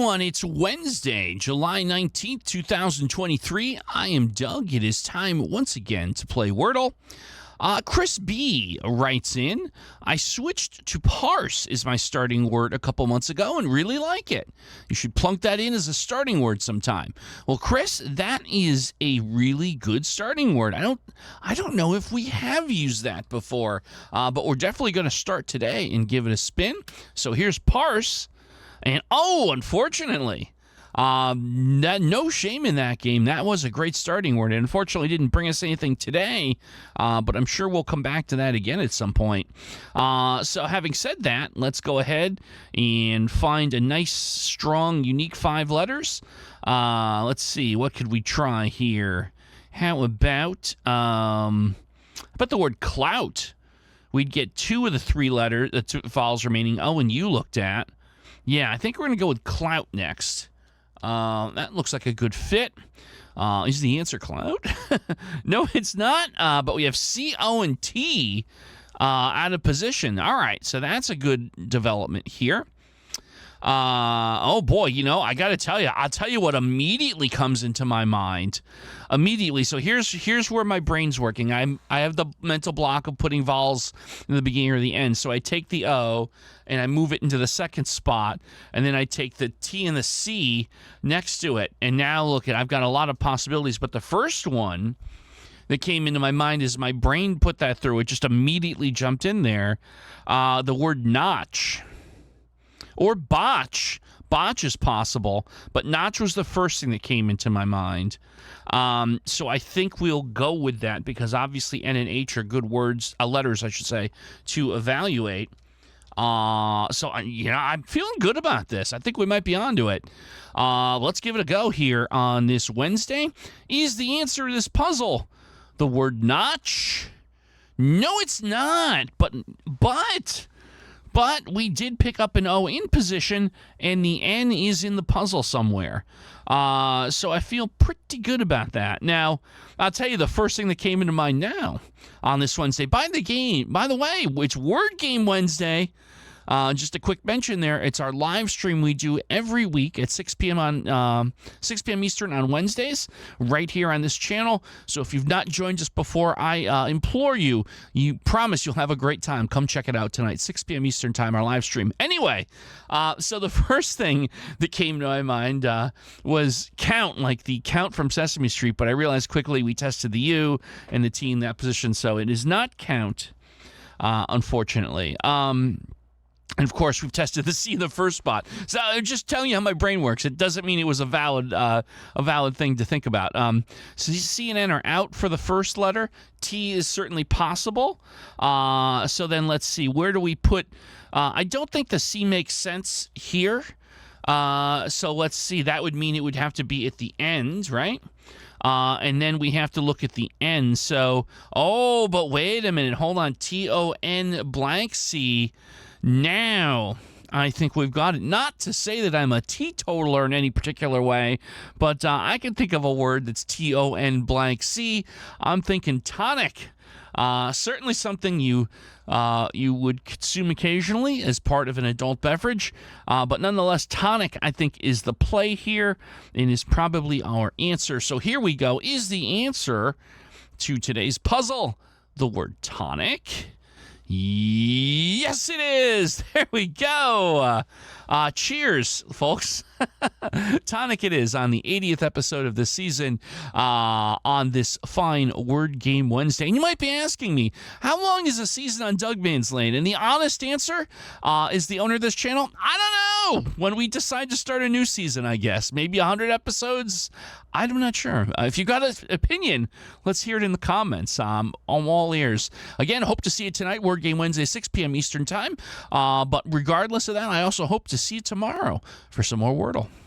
everyone. It's Wednesday, July 19th, 2023. I am Doug. It is time once again to play Wordle. Chris B. writes in, I switched to parse as my starting word a couple months ago and really like it. You should plunk that in as a starting word sometime. Well, Chris, that is a really good starting word. I don't know if we have used that before, but we're definitely going to start today and give it a spin. So here's parse. And, unfortunately, no shame in that game. That was a great starting word. It unfortunately didn't bring us anything today, but I'm sure we'll come back to that again at some point. So having said that, let's go ahead and find a nice, strong, unique 5 letters. Let's see. What could we try here? How about the word clout? We'd get 2 of the 3 letters, the 2 vowels remaining. O and U looked at. Yeah, I think we're going to go with clout next. That looks like a good fit. Is the answer clout? No, it's not. But we have C, O, and T out of position. All right, so that's a good development here. Oh boy, I got to tell you, I'll tell you what immediately comes into my mind. Immediately. So here's where my brain's working. I have the mental block of putting vowels in the beginning or the end. So I take the O and I move it into the second spot, and then I take the T and the C next to it. And now look I've got a lot of possibilities, but the first one that came into my mind is my brain put that through. It just immediately jumped in there. The word notch. Or botch. Botch is possible, but notch was the first thing that came into my mind. So I think we'll go with that because obviously N and H are good words, letters, I should say, to evaluate. So I'm feeling good about this. I think we might be onto it. Let's give it a go here on this Wednesday. Is the answer to this puzzle the word notch? No, it's not. But we did pick up an O in position, and the N is in the puzzle somewhere. So I feel pretty good about that. Now, I'll tell you the first thing that came into mind now on this Wednesday. By the way, it's Word Game Wednesday. Just a quick mention there. It's our live stream we do every week at 6 p.m. on 6 p.m. Eastern on Wednesdays, right here on this channel. So if you've not joined us before, I implore you. You promise you'll have a great time. Come check it out tonight, 6 p.m. Eastern time, our live stream. Anyway, so the first thing that came to my mind was count, like the count from Sesame Street. But I realized quickly we tested the U and the T in that position, so it is not count, unfortunately. And, of course, we've tested the C in the first spot. So I'm just telling you how my brain works. It doesn't mean it was a valid thing to think about. So C and N are out for the first letter. T is certainly possible. So then let's see. Where do we put... I don't think the C makes sense here. So let's see. That would mean it would have to be at the end, right? And then we have to look at the N. So, but wait a minute. Hold on. T-O-N blank C... Now, I think we've got it. Not to say that I'm a teetotaler in any particular way, but I can think of a word that's T-O-N blank C. I'm thinking tonic. Certainly something you would consume occasionally as part of an adult beverage, but nonetheless, tonic, I think, is the play here and is probably our answer. So here we go. Is the answer to today's puzzle the word tonic? Yes, it is. There we go. Cheers, folks. Tonic it is on the 80th episode of this season on this fine Word Game Wednesday. And you might be asking me, how long is a season on Doug Man's Lane? And the honest answer is the owner of this channel, I don't know. When we decide to start a new season, I guess. Maybe 100 episodes. I'm not sure. If you've got an opinion, let's hear it in the comments. I'm all ears. Again, hope to see you tonight, Word Game Wednesday, 6 p.m. Eastern Time. But regardless of that, I also hope to see you tomorrow for some more Wordle.